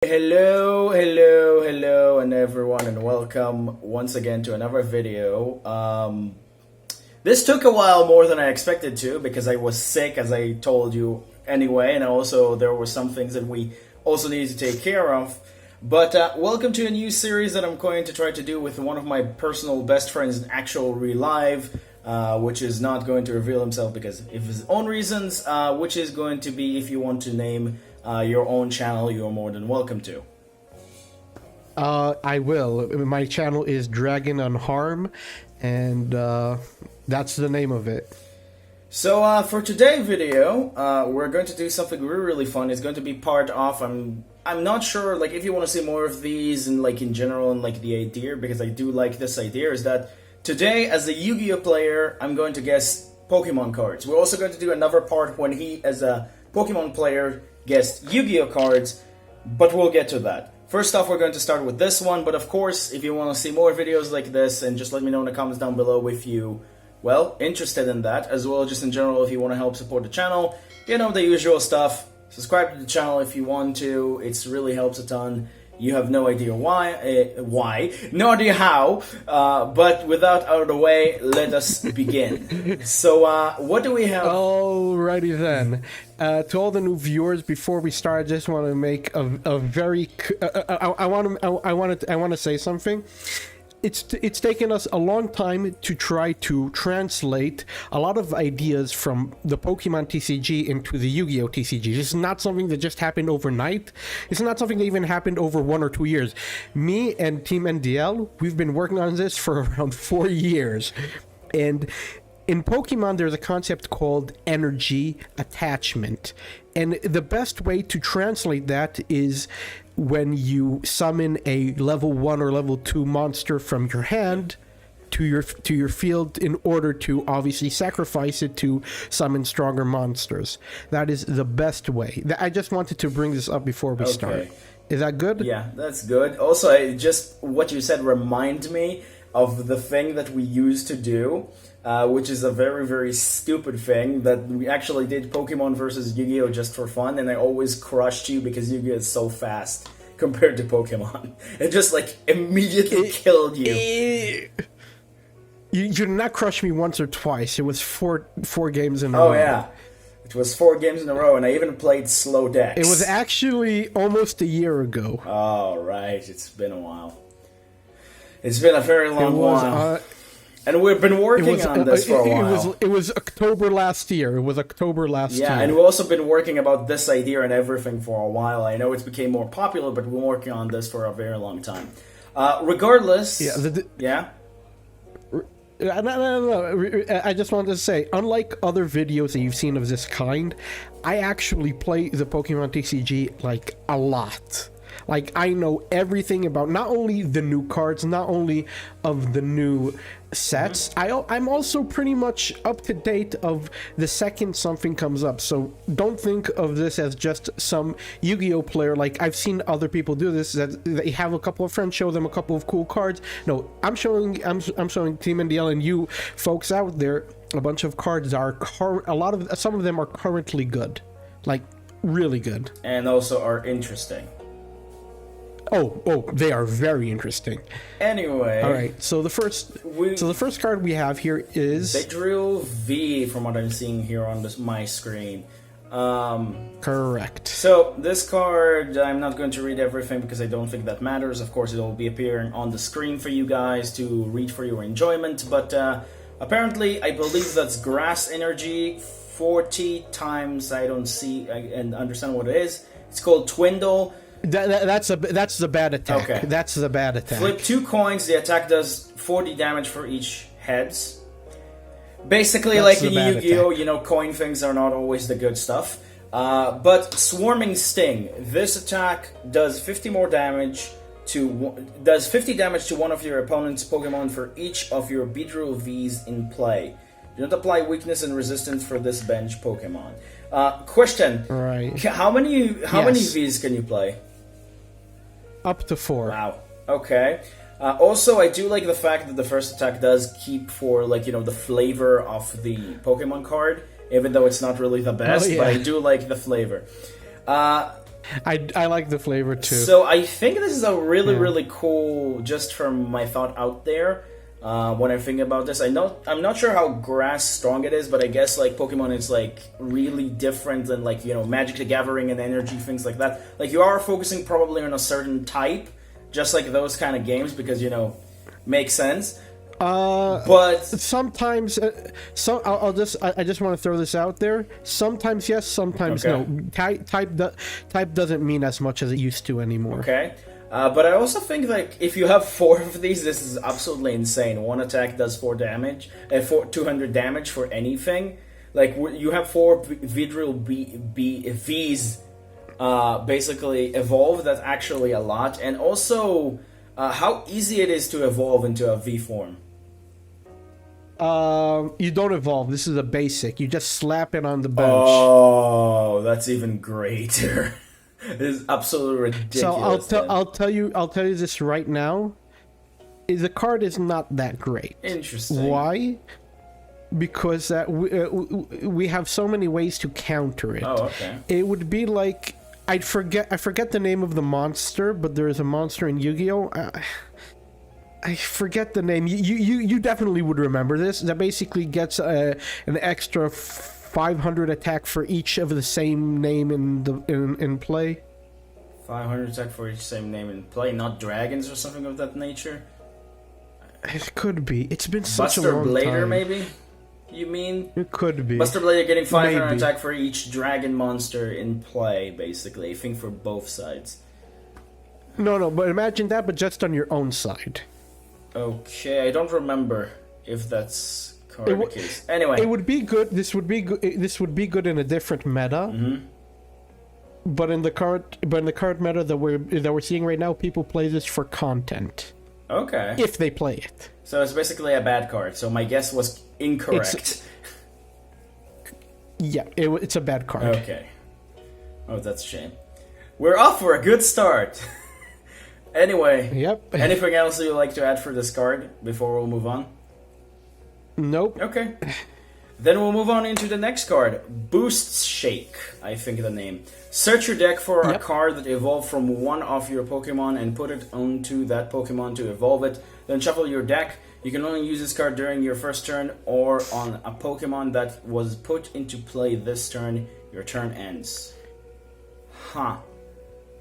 Hello, and everyone, and welcome once again to another video. This took a while more than I expected to because I was sick, as I told you anyway, and also there were some things that we also needed to take care of. But welcome to a new series that I'm going to try to do with one of my personal best friends in actual real life, which is not going to reveal himself because of his own reasons, which is going to be, if you want to name your own channel, you're more than welcome to. I will. My channel is dragonunharm, and that's the name of it. So for today's video, we're going to do something really fun. It's going to be part of, I'm not sure, like, if you want to see more of these and like in general, and like the idea, because I do like this idea, is that today as a Yu-Gi-Oh player, I'm going to guess Pokemon cards. We're also going to do another part when he, as a Pokemon player, guessed Yu-Gi-Oh cards, but we'll get to that. First off, we're going to start with this one, but of course, if you want to see more videos like this, and just let me know in the comments down below if you, well, interested in that, as well just in general if you want to help support the channel, you know, the usual stuff. Subscribe to the channel if you want to, it really helps a ton. You have no idea why, no idea how, but without out of the way, let us begin. So, what do we have? Alrighty then. To all the new viewers, before we start, I just want to make a very. I want to say something. It's taken us a long time to try to translate a lot of ideas from the Pokemon TCG into the Yu-Gi-Oh TCG. This is not something that just happened overnight. It's not something that even happened over 1 or 2 years. Me and teamndl, we've been working on this for around 4 years. And in Pokemon, there's a concept called energy attachment. And the best way to translate that is when you summon a level 1 or level 2 monster from your hand to your field in order to obviously sacrifice it to summon stronger monsters. That is the best way. I just wanted to bring this up before we start. Is that good? Yeah, that's good. Also, what you said reminds me of the thing that we used to do, which is a very, very stupid thing, that we actually did Pokemon versus Yu-Gi-Oh just for fun, and I always crushed you because Yu-Gi-Oh is so fast compared to Pokemon. It just, like, immediately killed you. You did not crush me once or twice. It was four games in a row. Oh, yeah. It was 4 games in a row, and I even played slow decks. It was actually almost a year ago. Oh, right. It's been a while. It's been a very long while. And we've been working on this for a while. It was October last year. It was October last year. Yeah, and we've also been working about this idea and everything for a while. I know it's became more popular, but we're working on this for a very long time. Regardless... Yeah? No. I just wanted to say, unlike other videos that you've seen of this kind, I actually play the Pokemon TCG, like, a lot. Like, I know everything about not only the new cards, not only of the new sets, I'm also pretty much up to date of the second something comes up. So don't think of this as just some Yu-Gi-Oh player. Like, I've seen other people do this, that they have a couple of friends show them a couple of cool cards. No, I'm showing teamndl and you folks out there a bunch of cards that are some of them are currently good, like really good, and also are interesting. Oh, they are very interesting. Anyway, all right. So the first card we have here is Beedrill V, from what I'm seeing here on my screen. Correct. So this card, I'm not going to read everything because I don't think that matters. Of course, it will be appearing on the screen for you guys to read for your enjoyment. But apparently, I believe that's grass energy 40 times. I don't see and understand what it is. It's called Twindle. That's the bad attack. Okay. That's the bad attack. Flip 2 coins. The attack does 40 damage for each heads. Basically, that's like in Yu-Gi-Oh, you know, coin things are not always the good stuff. But Swarming Sting. This attack does 50 damage to one of your opponent's Pokemon for each of your Beedrill Vs in play. Do not apply weakness and resistance for this bench Pokemon. Question. Right. How many Vs can you play? Up to 4. Wow. Okay. Also, I do like the fact that the first attack does keep for, like, you know, the flavor of the Pokemon card, even though it's not really the best, but I do like the flavor. I like the flavor too. So I think this is a really cool, just from my thought out there, when I think about this. I'm not sure how grass strong it is, but I guess like Pokemon is like really different than like, you know, Magic the Gathering and energy, things like that. Like you are focusing probably on a certain type, just like those kind of games, because, you know, makes sense. But sometimes, I just want to throw this out there. Sometimes yes, sometimes okay. no. Type doesn't mean as much as it used to anymore. Okay. But I also think like if you have 4 of these, this is absolutely insane. One attack does 4 damage, 200 damage for anything. Like you have 4 Vidril V's basically evolve. That's actually a lot, and also how easy it is to evolve into a V form. You don't evolve. This is a basic. You just slap it on the bench. Oh, that's even greater. This is absolutely ridiculous. So I'll tell you this right now. The card is not that great. Interesting. Why? Because we have so many ways to counter it. Oh, okay. It would be like I forget the name of the monster, but there is a monster in Yu-Gi-Oh. I forget the name. You definitely would remember this. That basically gets an extra 500 attack for each of the same name in play. 500 attack for each same name in play, not dragons or something of that nature. It could be. It's been such Buster a long Blader, time. maybe. You mean? It could be. Buster Blader getting 500 Maybe. attack for each dragon monster in play, basically. I think for both sides. No, but imagine that, but just on your own side. Okay, I don't remember if that's the case. Anyway, it would be good. This would be good. This would be good in a different meta. Mm-hmm. But in the current meta that we're seeing right now, people play this for content. Okay. If they play it. So it's basically a bad card. So my guess was incorrect. It's a bad card. Okay. Oh, that's a shame. We're off for a good start. Anyway. Yep. Anything else you'd like to add for this card before we'll move on? Nope. Okay. Then we'll move on into the next card. Boosts Shake, I think the name. Search your deck for a card that evolved from one of your Pokemon and put it onto that Pokemon to evolve it. Then shuffle your deck. You can only use this card during your first turn or on a Pokemon that was put into play this turn. Your turn ends. Huh.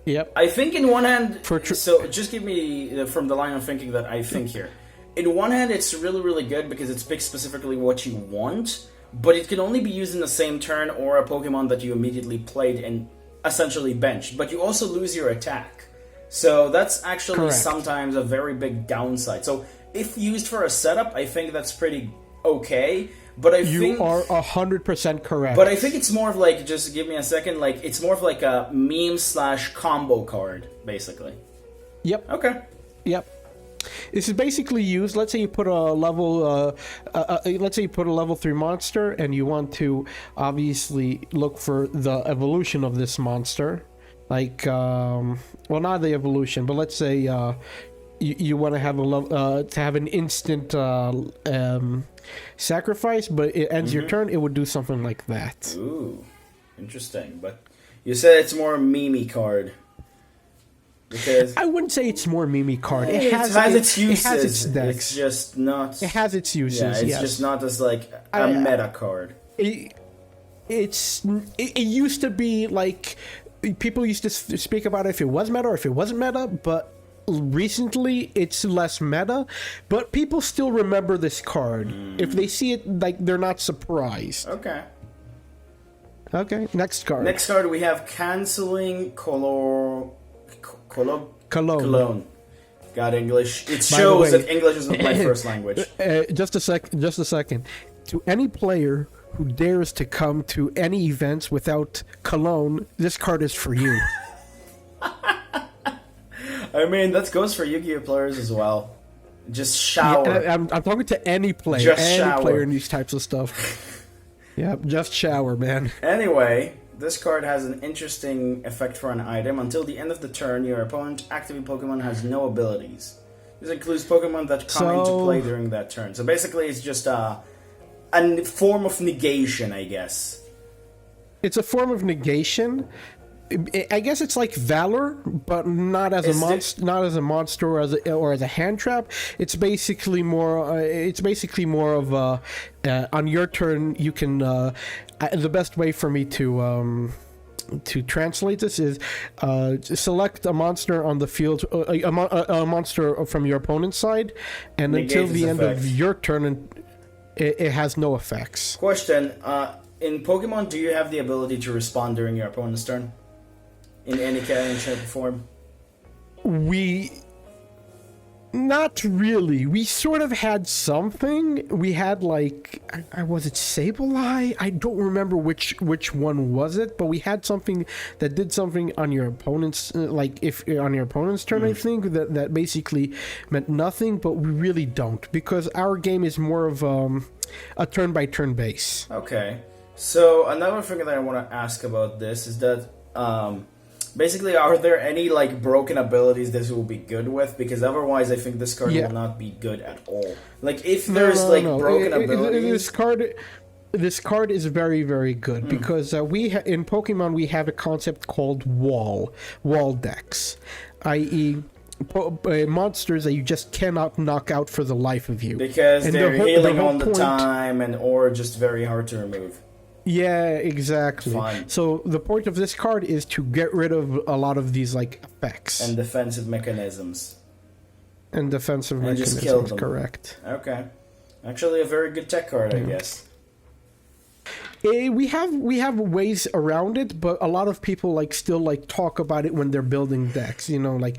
Yep. I think in one hand... so just give me from the line of thinking that I think here. In one hand, it's really good because it picks specifically what you want, but it can only be used in the same turn or a Pokemon that you immediately played and essentially benched. But you also lose your attack. So that's actually sometimes a very big downside. So if used for a setup, I think that's pretty okay. But I think you are 100% correct. But I think it's more of like, just give me a second, like it's more of like a meme/combo card, basically. Yep. Okay. Yep. This is basically used. Let's say you put a level, let's say you put a level 3 monster, and you want to obviously look for the evolution of this monster, like, well, not the evolution, but let's say you want to have an instant sacrifice, but it ends your turn. It would do something like that. Ooh, interesting. But you said it's more a meme card. Because I wouldn't say it's more meme card. It has its uses. It has its decks. It's just not. It has its uses. Yeah, it's just not as like a meta card. It used to be like people used to speak about if it was meta or if it wasn't meta, but recently it's less meta. But people still remember this card. If they see it, like they're not surprised. Okay. Okay. Next card. Next card we have Canceling Cologne. Got English. It shows that English is not my first language. Just a second. To any player who dares to come to any events without cologne, this card is for you. I mean, that goes for Yu-Gi-Oh players as well. Just shower. Yeah, I'm talking to any player. Just shower. Player in these types of stuff. Yeah, just shower, man. Anyway, this card has an interesting effect for an item. Until the end of the turn, your opponent active Pokemon has no abilities. This includes Pokemon that come into play during that turn. So basically, it's just a form of negation, I guess. It's a form of negation, I guess it's like Valor, but not as not as a monster or as a hand trap. It's basically more. It's basically more of a on your turn you can. The best way for me to translate this is select a monster on the field, a monster from your opponent's side, and until the end of your turn, it has no effects. Question: in Pokemon, do you have the ability to respond during your opponent's turn? In any kind of shape or form? Not really. We sort of had something. We had like, was it Sableye? I don't remember which one was it, but we had something that did something on your opponent's, like if on your opponent's turn. I think that basically meant nothing, but we really don't because our game is more of a turn by turn base. Okay. So another thing that I want to ask about this is that. Basically, are there any like broken abilities this will be good with? Because otherwise, I think this card will not be good at all. Like if there's broken abilities, this card is very, very good because in Pokemon we have a concept called wall decks, i.e. monsters that you just cannot knock out for the life of you because they're healing all the time or just very hard to remove. Yeah, exactly. Fine. So the point of this card is to get rid of a lot of these like effects and defensive mechanisms. Just kill them. Correct. Okay, actually, a very good tech card, I guess. We have ways around it, but a lot of people still talk about it when they're building decks. You know, like,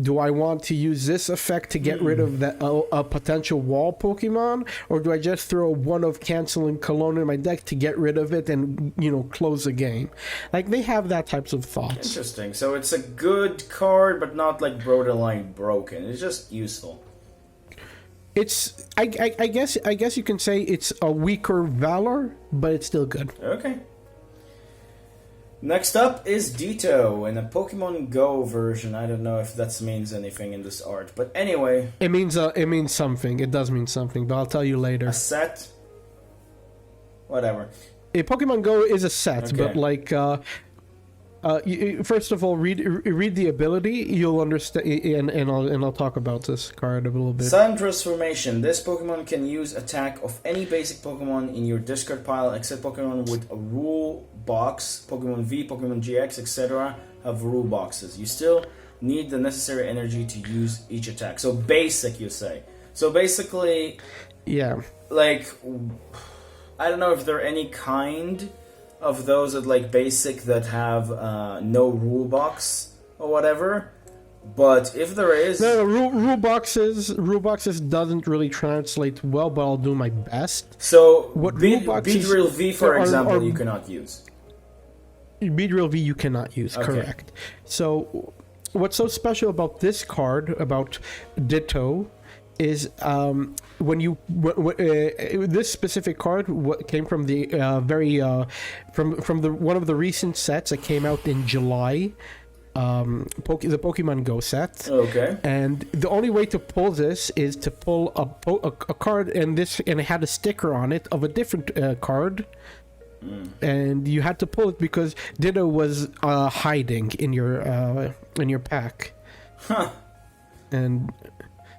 do I want to use this effect to get rid of that a potential wall Pokemon, or do I just throw one of Cancel and Cologne in my deck to get rid of it and close the game? Like they have that types of thoughts. Interesting. So it's a good card, but not like borderline broken. It's just useful. It's I guess you can say it's a weaker Valor, but it's still good. Okay. Next up is Ditto in a Pokemon Go version. I don't know if that means anything in this art, but anyway. It means something. It does mean something, but I'll tell you later. A set. Whatever. Pokemon Go is a set, but first of all, read the ability. You'll understand, and I'll talk about this card a little bit. Sudden Transformation. This Pokemon can use attack of any basic Pokemon in your discard pile, except Pokemon with a rule box. Pokemon V, Pokemon GX, etc. have rule boxes. You still need the necessary energy to use each attack. So basic, you say. So basically, yeah. Like, I don't know if there are any kind of those that basic that have no rule box or whatever, but if there is, rule boxes doesn't really translate well, but I'll do my best. So what Beedrill V, for example, you cannot use. Beedrill V you cannot use, okay. Correct. So what's so special about this card, about Ditto, is when you this specific card came from the from the one of the recent sets that came out in July, the Pokemon Go set. Okay. And the only way to pull this is to pull a card, and it had a sticker on it of a different card. And you had to pull it because Ditto was hiding in your pack. Huh. And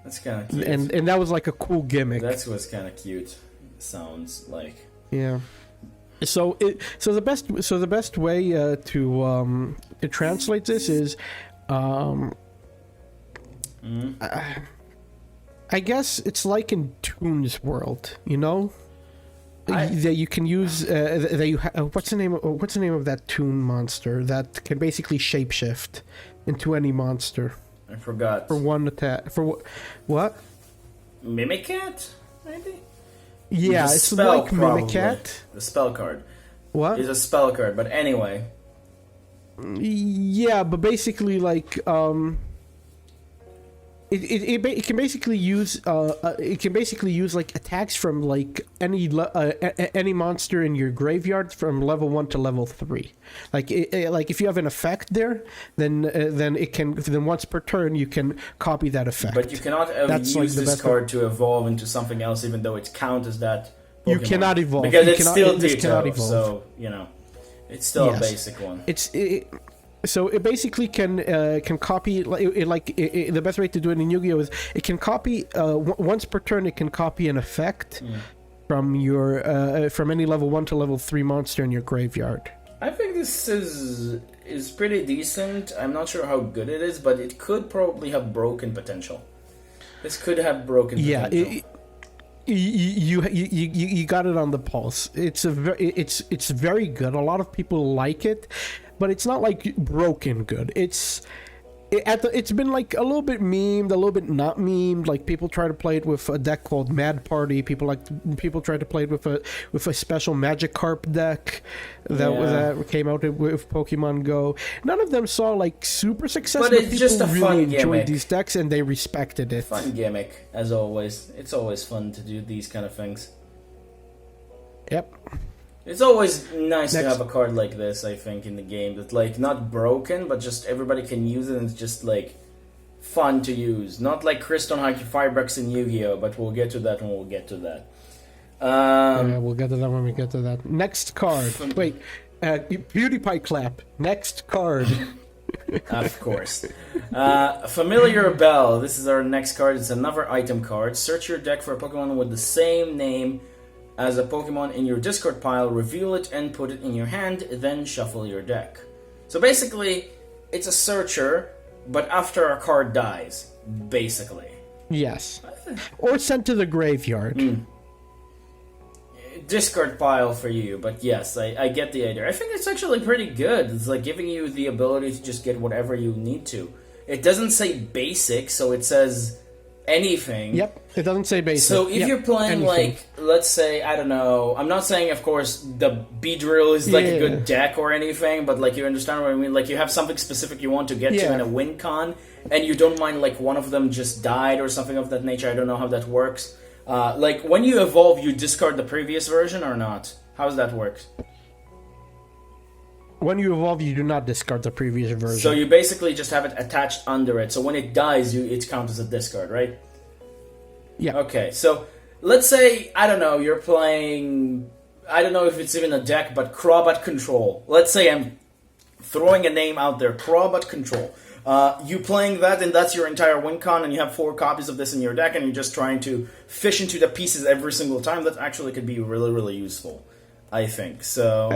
that's kind of cute. And that was like a cool gimmick. That was kind of cute. Sounds like. Yeah. So the best way to translate this is, I guess it's like in Toon's world, that you can use that you what's the name of that Toon monster that can basically shapeshift into any monster. I forgot. For one attack. For what? Mimicat, maybe? Yeah, it's like Mimicat. The spell card. What? It's a spell card, but anyway. Yeah, but basically, it can basically use attacks from any monster in your graveyard from level 1 to level 3. Like if you have an effect there, then once per turn you can copy that effect. But you cannot use this card to evolve into something else, even though it counts as that Pokemon. You cannot evolve because it's still Ditto, so it's still a basic one. So it basically can copy the best way to do it in Yu-Gi-Oh is it can copy once per turn. It can copy an effect from your from any level 1 to level 3 monster in your graveyard. I think this is pretty decent. I'm not sure how good it is, but it could probably have broken potential. This could have broken potential. You got it on the pulse. It's very good. A lot of people like it, but it's not like broken good. It's been like a little bit memed, a little bit not memed. Like people try to play it with a deck called Mad Party. People try to play it with a special Magikarp deck that came out with Pokemon Go. None of them saw like super success, but it's just a really fun enjoyed gimmick. These decks and they respected it. Fun gimmick, as always. It's always fun to do these kind of things. Yep. It's always nice to have a card like this, I think, in the game. That's, like, not broken, but just everybody can use it and it's just, like, fun to use. Not like Crystal Haki Firebucks in Yu-Gi-Oh!, but we'll get to that when we'll get to that. Yeah, we'll get to that when we get to that. Next card. Wait. PewDiePie clap. Next card. Of course. Familiar Bell. This is our next card. It's another item card. Search your deck for a Pokemon with the same name as a Pokemon in your discard pile, reveal it and put it in your hand, then shuffle your deck. So basically, it's a searcher, but after a card dies, basically. Yes. Or sent to the graveyard. Discard pile for you, but yes, I get the idea. I think it's actually pretty good. It's like giving you the ability to just get whatever you need to. It doesn't say basic, so it says anything. Yep, it doesn't say basic. So if you're playing anything. Like, let's say, I don't know, I'm not saying, of course, the B-Drill is like a good deck or anything, but like you understand what I mean? Like you have something specific you want to get to in a win con, and you don't mind like one of them just died or something of that nature. I don't know how that works. Like when you evolve, you discard the previous version or not? How does that work? When you evolve, you do not discard the previous version. So you basically just have it attached under it. So when it dies, it counts as a discard, right? Yeah. Okay, so let's say, I don't know, you're playing, I don't know if it's even a deck, but Crobat Control. Let's say I'm throwing a name out there, Crobat Control. You playing that, and that's your entire win con, and you have 4 copies of this in your deck, and you're just trying to fish into the pieces every single time. That actually could be really, really useful, I think. So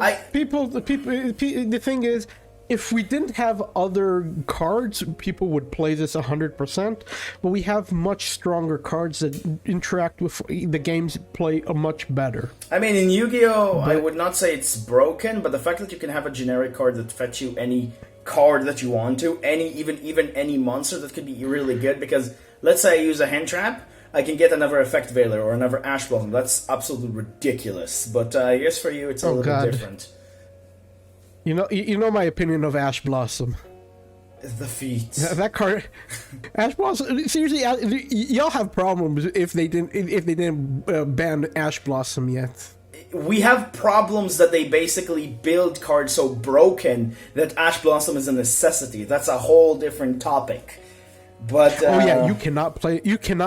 the thing is, if we didn't have other cards, people would play this 100%. But we have much stronger cards that interact with the game's play much better. I mean, in Yu-Gi-Oh, I would not say it's broken, but the fact that you can have a generic card that fetch you any card that you want to, even any monster, that could be really good. Because let's say I use a hand trap, I can get another Effect Veiler or another Ash Blossom. That's absolutely ridiculous. But I guess for you, it's a little different. You know my opinion of Ash Blossom. The feet. That card, Ash Blossom. Seriously, y'all have problems if they didn't ban Ash Blossom yet. We have problems that they basically build cards so broken that Ash Blossom is a necessity. That's a whole different topic. But you cannot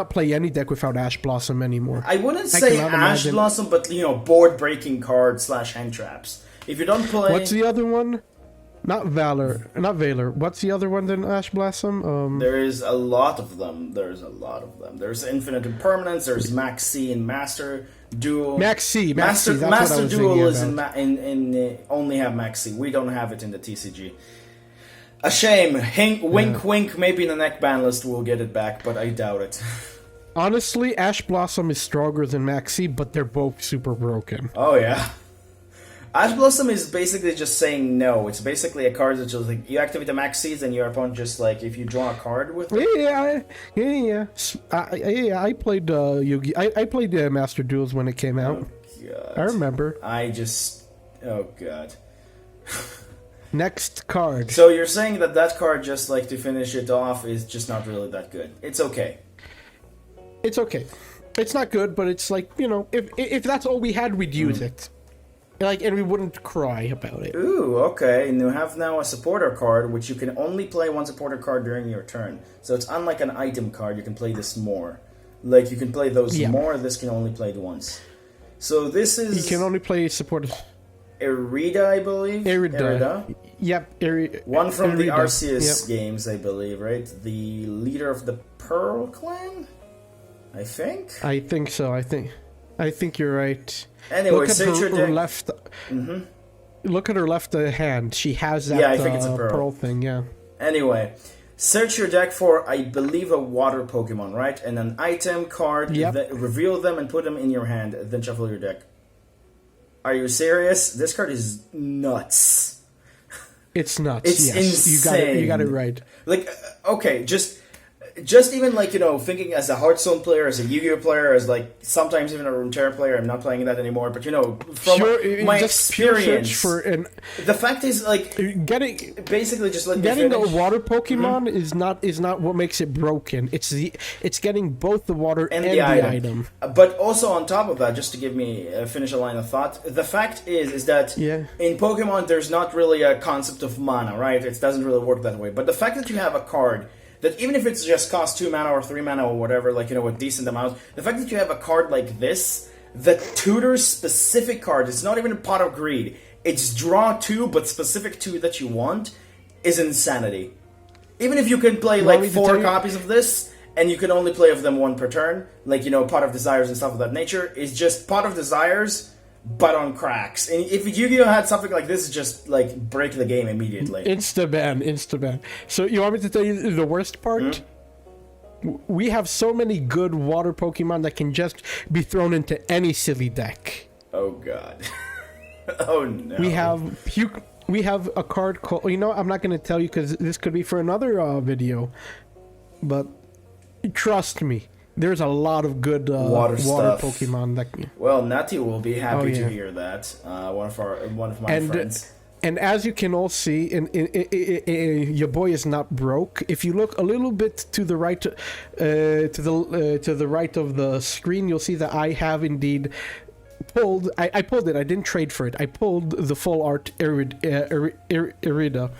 play any deck without Ash Blossom anymore. I wouldn't say Ash Blossom, but board breaking cards / hand traps. If you don't play, what's the other one? Not Valor. What's the other one than Ash Blossom? There's a lot of them. There's Infinite Impermanence. There's Max C and Master Duel. Max C. Master Duel is in only have Max C. We don't have it in the TCG. A shame. Wink, wink. Maybe in the next ban list we'll get it back, but I doubt it. Honestly, Ash Blossom is stronger than Maxi, but they're both super broken. Oh yeah. Ash Blossom is basically just saying no. It's basically a card that just like you activate the Maxis and your opponent just like if you draw a card with it. I played Yugi. I played Master Duels when it came out. Oh, God. I remember. Oh god. Next card. So you're saying that card, just like to finish it off, is just not really that good. It's okay. It's okay. It's not good, but it's like, if that's all we had, we'd use it. And we wouldn't cry about it. Ooh, okay. And you have now a supporter card, which you can only play one supporter card during your turn. So it's unlike an item card, you can play this more. Like, you can play those more, this can only play it once. So this is... You can only play supporter... Irida, I believe? Irida. Yep. One from the Irida. Arceus Yep. games, I believe, right? The leader of the Pearl Clan, I think. I think so. I think you're right. Anyway, Look at search your her deck. left. Look at her left hand. She has that Yeah, I think it's a pearl. pearl thing. Yeah. Anyway, search your deck for, I believe, a water Pokemon, right? And an item card. Yep. Reveal them and put them in your hand. Then shuffle your deck. Are you serious? This card is nuts. It's nuts. It's yes. insane. You got it right. Like, okay, just even like, thinking as a Hearthstone player, as a Yu-Gi-Oh player, as like sometimes even a Runeterra player. I'm not playing that anymore, but from my just pure experience, search for the fact is like getting basically just let me getting a finish. water Pokemon is not what makes it broken. It's getting both the water and the item. But also on top of that, just to give me finish a line of thought, the fact is that in Pokemon there's not really a concept of mana, right? It doesn't really work that way. But the fact that you have a card that even if it's just cost 2 mana or 3 mana or whatever, like, a decent amount, the fact that you have a card like this that tutors specific cards, it's not even a Pot of Greed, it's draw 2 but specific 2 that you want, is insanity. Even if you can play like 4 copies of this, and you can only play of them 1 per turn, like, Pot of Desires and stuff of that nature, it's just Pot of Desires, but on cracks. And if Yu-Gi-Oh had something like this, it's just like break the game immediately. Insta-ban. So you want me to tell you the worst part? We have so many good water Pokemon that can just be thrown into any silly deck. Oh god. Oh no. We have a card called... I'm not going to tell you because this could be for another video. But trust me, there's a lot of good water Pokemon that... Well, Natty will be happy to hear that. One of my friends. And as you can all see, your boy is not broke. If you look a little bit to the right, to the right of the screen, you'll see that I have indeed pulled. I pulled it. I didn't trade for it. I pulled the full art Irida.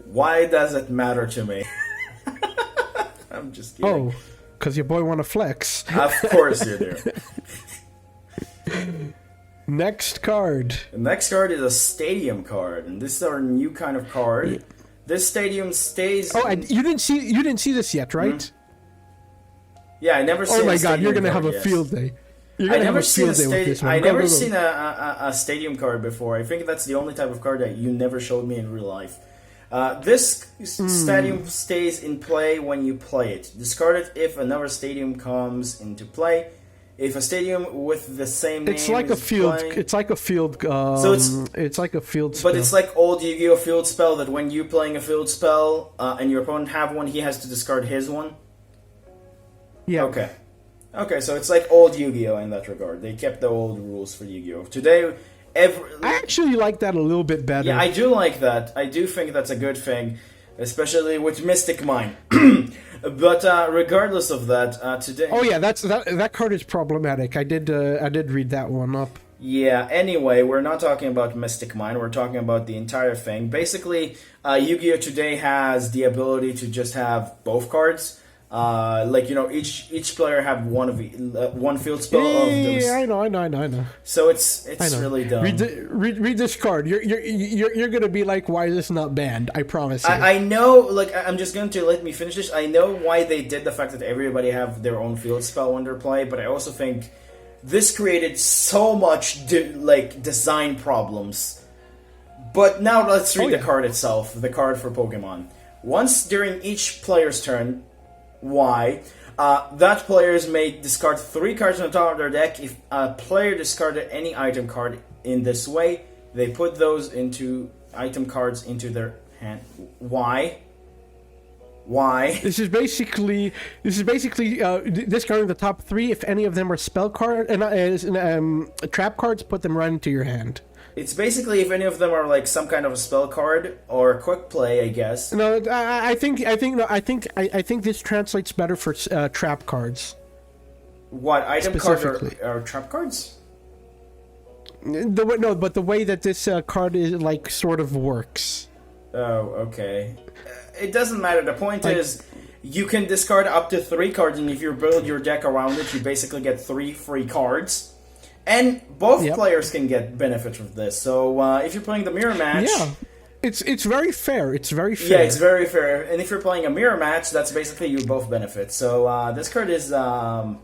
Why does it matter to me? I'm just kidding. Oh. Because your boy want to flex. Of course you do. Next card. The next card is a stadium card, and this is our new kind of card. Yeah. This stadium stays. Oh, and you didn't see this yet, right? Yeah, I never. Oh my god, you're gonna have a field day. You're gonna have a field day with this one. I never seen a stadium card before. I think that's the only type of card that you never showed me in real life. This stadium stays in play when you play it. Discard it if another stadium comes into play. If a stadium with the same name it's like a field. Playing, it's like a field. It's like a field spell. But it's like old Yu-Gi-Oh field spell that when you're playing a field spell and your opponent have one, he has to discard his one. Yeah. Okay. So it's like old Yu-Gi-Oh in that regard. They kept the old rules for Yu-Gi-Oh. Today. I actually like that a little bit better. Yeah, I do like that. I do think that's a good thing, especially with Mystic Mine. But regardless of that, today... Oh yeah, that card is problematic. I did read that one up. Yeah, anyway, we're not talking about Mystic Mine, we're talking about the entire thing. Basically, Yu-Gi-Oh! Today has the ability to just have both cards. Each player have one field spell of those. Yeah, I know. So it's really dumb. Read this card. You're gonna be like, why is this not banned? I promise you. I know. Like, I'm just going to let me finish this. I know why they did the fact that everybody have their own field spell when they're play, but I also think this created so much design problems. But now let's read the card itself. The card for Pokemon. Once during each player's turn. Why? That players may discard 3 cards on the top of their deck. If a player discarded any item card in this way, they put those item cards into their hand. Why? This is basically discarding the top 3. If any of them are spell card trap cards, put them right into your hand. It's basically if any of them are like some kind of a spell card or a quick play, I guess. No, I think this translates better for trap cards. What item cards are trap cards? But the way that this card is sort of works. Oh, okay. It doesn't matter. The point is, you can discard up to 3 cards, and if you build your deck around it, you basically get 3 free cards. And both players can get benefit from this. So if you're playing the mirror match, It's very fair. It's very fair. Yeah, it's very fair. And if you're playing a mirror match, that's basically you both benefit. So this card is, well,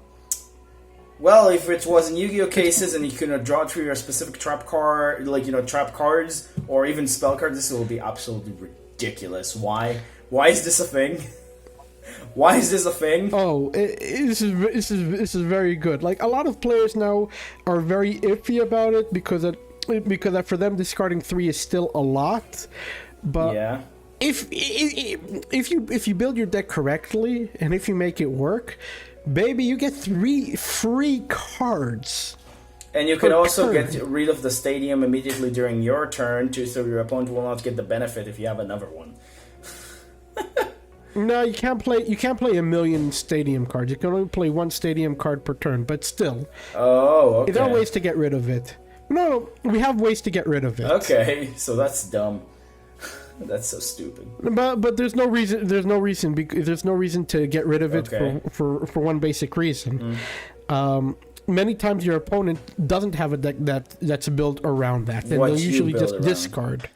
if it was in Yu-Gi-Oh cases and you can draw through your specific trap card, like, trap cards, or even spell cards, this will be absolutely ridiculous. Why? Why is this a thing? Why is this a thing? Oh, this is very good. Like, a lot of players now are very iffy about it because for them discarding 3 is still a lot. But yeah. If you build your deck correctly and if you make it work, baby, you get 3 free cards. And you can also get rid of the stadium immediately during your turn, too, so your opponent will not get the benefit if you have another one. No, you can't play a million stadium cards. You can only play 1 stadium card per turn, but still. Oh, okay. There are ways to get rid of it. No, we have ways to get rid of it. Okay, so that's dumb. That's so stupid. But there's no reason to get rid of it for one basic reason. Many times your opponent doesn't have a deck that's built around that, and they'll usually just discard.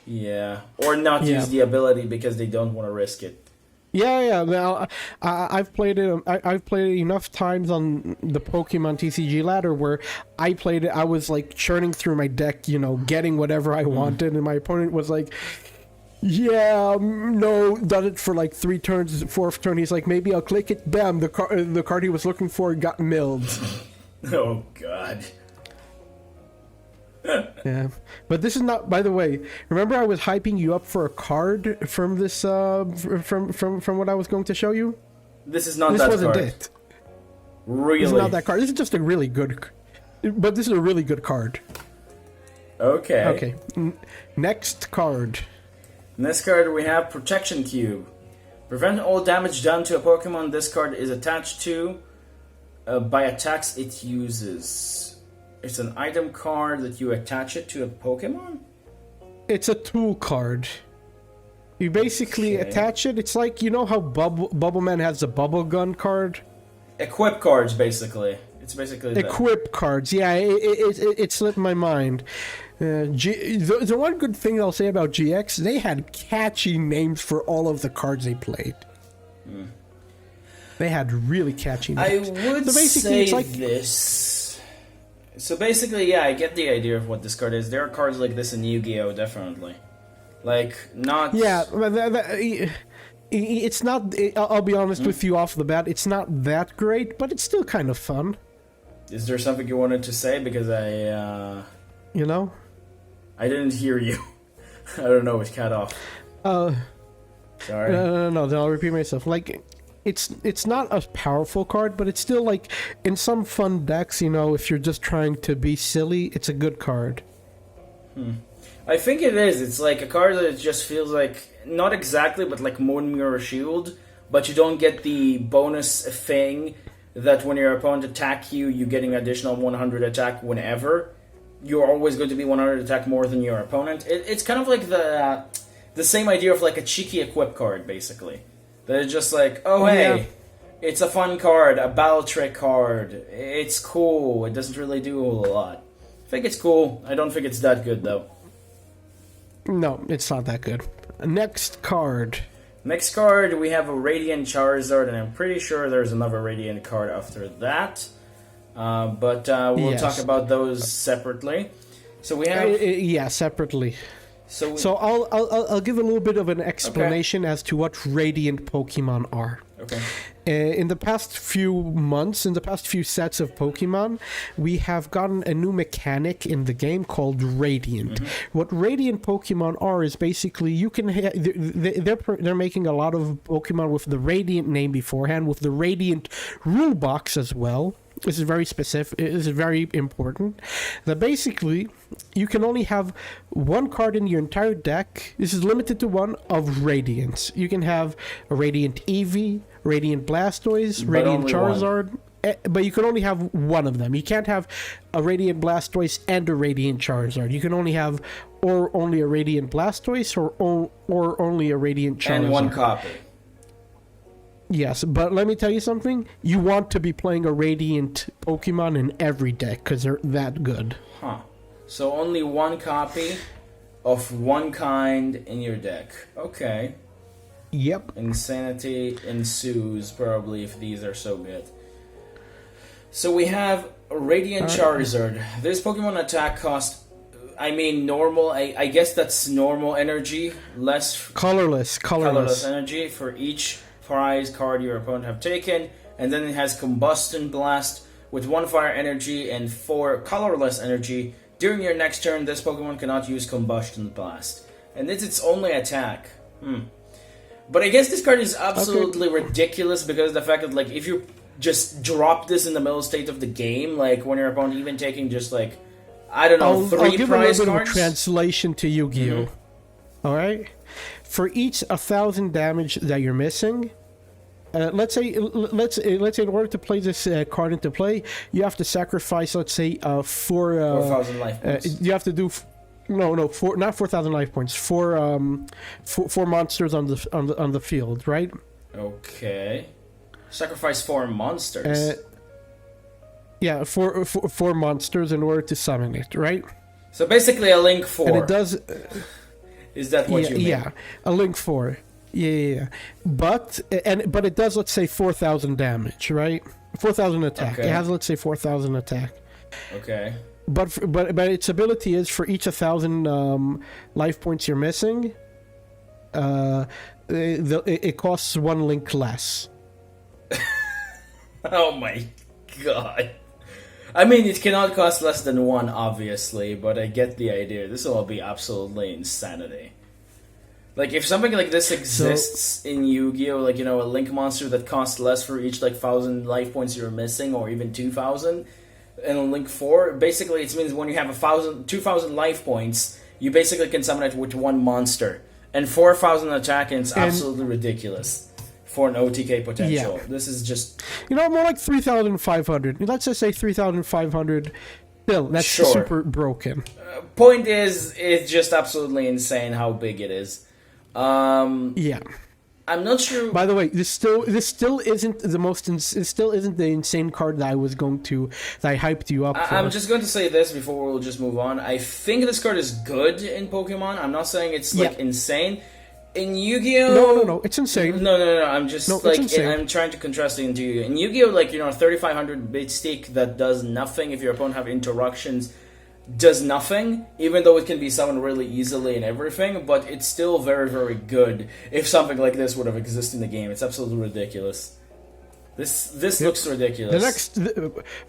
Yeah, or not use the ability because they don't want to risk it. Yeah. Now, I've played it. I've played it enough times on the Pokemon TCG ladder where I played it. I was like churning through my deck, getting whatever I wanted, and my opponent was like, "Yeah, no," done it for like 3 turns. 4th turn, he's like, "Maybe I'll click it." Bam! The card he was looking for got milled. Oh God. Yeah, but this is not. By the way, remember I was hyping you up for a card from this from what I was going to show you. This is not this that wasn't card. It. Really? This is not that card. This is just a really good. But this is a really good card. Okay. Okay. Next card. Next card we have Protection Cube. Prevent all damage done to a Pokemon this card is attached to by attacks it uses. It's an item card that you attach it to a Pokemon? It's a tool card. You basically attach it. It's like, how Bubble Man has a bubble gun card? Equip cards, basically. It's basically that. Equip cards. Yeah, it slipped my mind. The one good thing I'll say about GX, they had catchy names for all of the cards they played. They had really catchy names. I would say it's like this. So basically, I get the idea of what this card is. There are cards like this in Yu-Gi-Oh, definitely. Like, not... Yeah, it's not... I'll be honest with you off the bat, it's not that great, but it's still kind of fun. Is there something you wanted to say? Because I didn't hear you. I don't know, it's cut off. Sorry. No, then I'll repeat myself. Like... It's not a powerful card, but it's still like in some fun decks, if you're just trying to be silly, it's a good card. I think it is. It's like a card that just feels like, not exactly, but like Moon Mirror Shield, but you don't get the bonus thing that when your opponent attack you, you're getting additional 100 attack whenever. You're always going to be 100 attack more than your opponent. It's kind of like the same idea of like a cheeky equip card, basically. That it's just like, hey, it's a fun card, a battle trick card. It's cool. It doesn't really do a whole lot. I think it's cool. I don't think it's that good, though. No, it's not that good. Next card. Next card, we have a Radiant Charizard, and I'm pretty sure there's another Radiant card after that. But we'll talk about those separately. So we have... separately. So I'll give a little bit of an explanation as to what Radiant Pokemon are. Okay. In the past few months, in the past few sets of Pokemon, we have gotten a new mechanic in the game called Radiant. What Radiant Pokemon are is basically you can they're making a lot of Pokemon with the Radiant name beforehand, with the Radiant rule box as well. This is very specific. This is very important. That basically you can only have 1 card in your entire deck. This is limited to 1 of Radiance. You can have a Radiant Eevee, Radiant Blastoise, Radiant Charizard, but you can only have 1 of them. You can't have a Radiant Blastoise and a Radiant Charizard. You can only have only a Radiant Blastoise or only a Radiant Charizard. And 1 copy. Yes, but let me tell you something. You want to be playing a Radiant Pokemon in every deck because they're that good. So only 1 copy of one kind in your deck. Okay. Yep. Insanity ensues, probably, if these are so good. So we have Radiant Charizard. This Pokemon attack cost, I mean, normal. I guess that's normal energy, less Colorless energy for each prize card your opponent have taken, and then it has Combustion Blast with 1 fire energy and 4 colorless energy. During your next turn, this Pokemon cannot use Combustion Blast, and it's its only attack. But I guess this card is absolutely ridiculous because of the fact that, like, if you just drop this in the middle state of the game, like when your opponent even taking just like, I don't know, I'll give a prize little bit cards. of a translation to Yu-Gi-Oh. All right, for each 1,000 damage that you're missing, let's say in order to play this card into play, you have to sacrifice, let's say, 4,000 life points. You have to do. Not 4,000 life points. Four monsters on the field, right? Okay. Sacrifice 4 monsters. Yeah, four monsters in order to summon it, right? So basically a Link 4. And it does. Is that what you mean? Yeah, a Link 4. Yeah. But it does, let's say, 4,000 damage, right? 4,000 attack. Okay. It has, let's say, 4,000 attack. Okay. But its ability is for each 1,000 life points you're missing, it costs 1 link less. Oh my god. I mean, it cannot cost less than 1, obviously, but I get the idea. This will be absolutely insanity. Like, if something like this exists in Yu-Gi-Oh, like, you know, a Link monster that costs less for each, like, 1,000 life points you're missing, or even 2,000, and a Link 4, basically it means when you have 2,000 life points, you basically can summon it with 1 monster. And 4,000 attack, and it's absolutely ridiculous for an OTK potential. Yeah. This is just... You know, more like 3,500. Let's just say 3,500. Still, that's super broken. Point is, it's just absolutely insane how big it is. Yeah. I'm not sure. By the way, this still isn't the most. It still isn't the insane card that I hyped you up for. I'm just going to say this before we'll just move on. I think this card is good in Pokemon. I'm not saying it's like insane. In Yu-Gi-Oh, no, it's insane. No. I'm just I'm trying to contrast it into Yu-Gi-Oh. In Yu-Gi-Oh, like, you know, 3,500 bit stick that does nothing if your opponent have interruptions. Does nothing, even though it can be summoned really easily and everything, but it's still very, very good if something like this would have existed in the game. It's absolutely ridiculous. This looks ridiculous.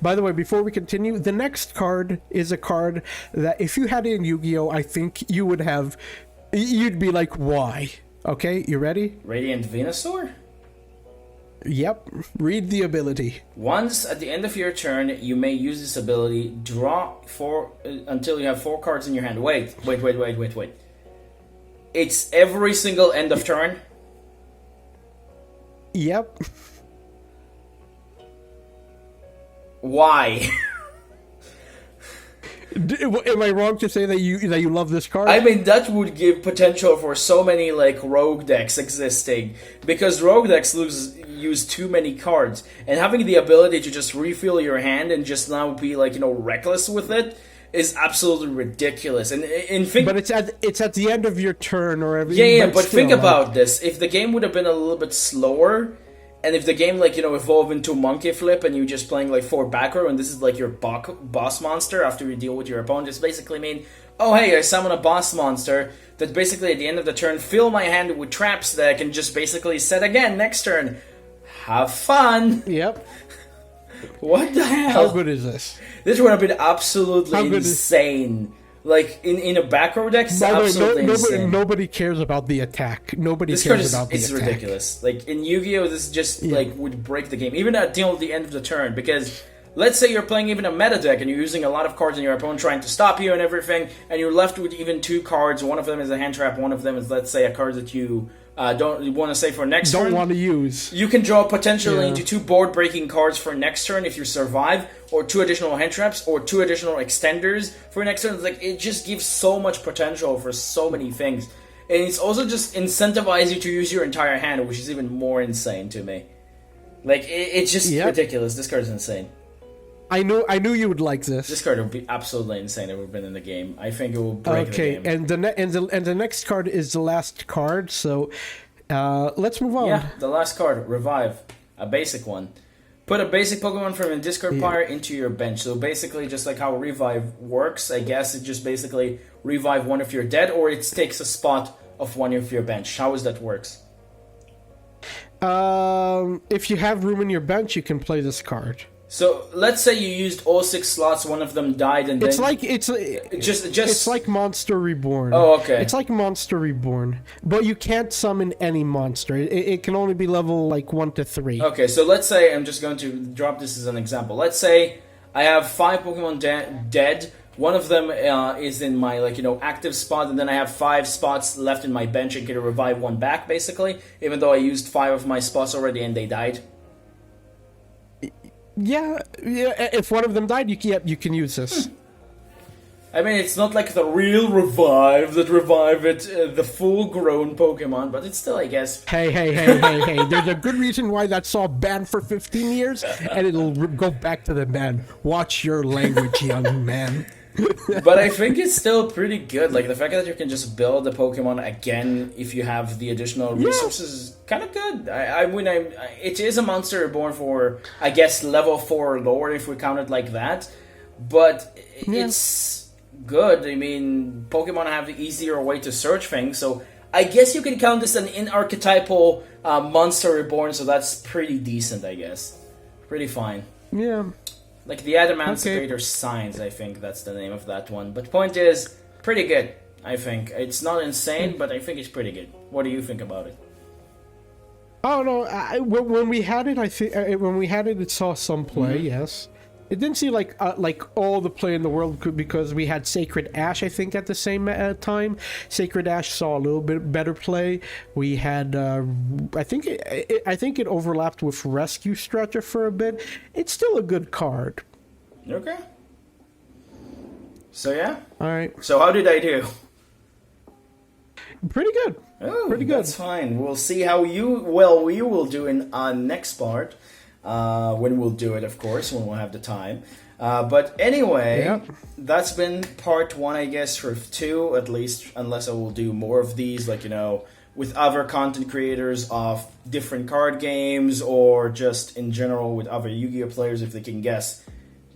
By the way, before we continue, the next card is a card that if you had it in Yu-Gi-Oh, I think you'd be like, why? Okay, you ready? Radiant Venusaur? Yep, read the ability. Once at the end of your turn, you may use this ability, draw 4 until you have 4 cards in your hand. Wait. It's every single end of turn? Yep. Why? Am I wrong to say that you love this card? I mean, that would give potential for so many, like, rogue decks existing, because rogue decks use too many cards, and having the ability to just refill your hand and just now be, like, you know, reckless with it is absolutely ridiculous. And but it's at the end of your turn or every. Yeah, but think about this: if the game would have been a little bit slower, and if the game, like, you know, evolved into Monkey Flip and you just playing like 4 back row, and this is like your boss monster after you deal with your opponent, just basically mean, oh hey, I summon a boss monster that basically at the end of the turn fill my hand with traps that I can just basically set again next turn. Have fun. Yep. What the hell? How good is this? This would have been absolutely insane. Like, in a back row deck, it's absolutely insane. Nobody cares about the attack. Nobody cares about the attack. It's ridiculous. Like, in Yu-Gi-Oh, this just, like, would break the game. Even at the end of the turn, because let's say you're playing even a meta deck and you're using a lot of cards and your opponent trying to stop you and everything, and you're left with even 2 cards. One of them is a hand trap, one of them is, let's say, a card that you don't want to say for next turn. Don't want to use. You can draw potentially into 2 board-breaking cards for next turn if you survive, or 2 additional hand traps, or 2 additional extenders for next turn. It's like, it just gives so much potential for so many things. And it's also just incentivize you to use your entire hand, which is even more insane to me. Like, it's just ridiculous. This card is insane. I knew you would like this. This card would be absolutely insane if it would been in the game. I think it will break the game. And the next card is the last card. So let's move on. Yeah, the last card, Revive, a basic one. Put a basic Pokemon from a discard pile into your bench. So basically, just like how Revive works, I guess it just basically revive one if you're dead, or it takes a spot of one of your bench. How is that works? If you have room in your bench, you can play this card. So let's say you used all 6 slots, one of them died, and It's then like it's like Monster Reborn. Oh, okay. It's like Monster Reborn, but you can't summon any monster. It can only be level like 1 to 3. Okay, so let's say I'm just going to drop this as an example. Let's say I have 5 Pokemon dead. One of them is in my active spot, and then I have 5 spots left in my bench and can revive one back, basically. Even though I used 5 of my spots already and they died. Yeah. If one of them died, you can use this. I mean, it's not like the real revive that revive it, the full-grown Pokemon, but it's still, I guess. Hey! There's a good reason why that's all banned for 15 years, and it'll go back to the ban. Watch your language, young man. But I think it's still pretty good. Like, the fact that you can just build a Pokemon again if you have the additional resources is kind of good. I mean, it is a Monster Reborn for, I guess, level 4 or lower if we count it like that. But it's good. I mean, Pokemon have the easier way to search things, so I guess you can count this an in-archetypal Monster Reborn, so that's pretty decent, I guess. Pretty fine. Yeah. Like the Adamanticator Signs, I think that's the name of that one. But point is, pretty good, I think. It's not insane, but I think it's pretty good. What do you think about it? Oh no! When we had it, I think it saw some play. Yes, it didn't see like all the play in the world because we had Sacred Ash. I think at the same time, Sacred Ash saw a little bit better play. We had I think it overlapped with Rescue Stretcher for a bit. It's still a good card. Okay. So yeah. All right. So how did I do? Pretty good. Oh, pretty good. That's fine. We'll see how we will do in our next part. When we'll do it, of course, when we'll have the time. But anyway, that's been part 1, I guess, for 2, at least, unless I will do more of these, like, with other content creators of different card games, or just in general with other Yu-Gi-Oh players, if they can guess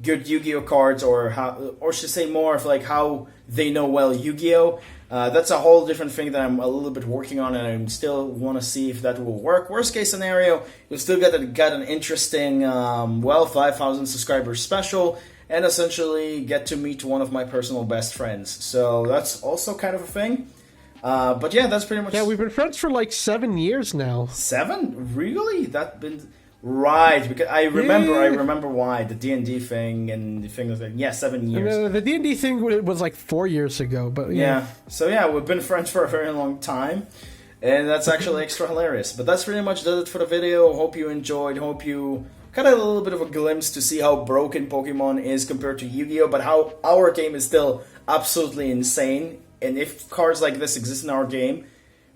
good Yu-Gi-Oh cards, or should say more of like how they know well Yu-Gi-Oh. That's a whole different thing that I'm a little bit working on, and I still want to see if that will work. Worst case scenario, you'll still get an interesting, 5,000 subscribers special, and essentially get to meet one of my personal best friends. So that's also kind of a thing. But yeah, that's pretty much. Yeah, we've been friends for like 7 years now. 7? Really? That's been. Right, because I remember why the D&D thing and the thing was like 7 years. The D&D thing was like 4 years ago, but yeah. So yeah, we've been friends for a very long time, and that's actually extra hilarious. But that's pretty much does it for the video. Hope you enjoyed. Hope you got a little bit of a glimpse to see how broken Pokemon is compared to Yu-Gi-Oh, but how our game is still absolutely insane. And if cards like this exist in our game,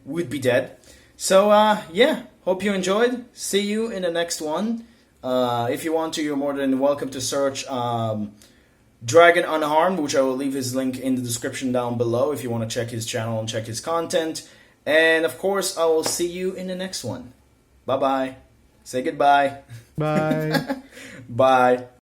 we'd be dead. So yeah. Hope you enjoyed. See you in the next one. If you want to, you're more than welcome to search dragonunharm, which I will leave his link in the description down below if you want to check his channel and check his content. And of course, I will see you in the next one. Bye-bye. Say goodbye. Bye. Bye.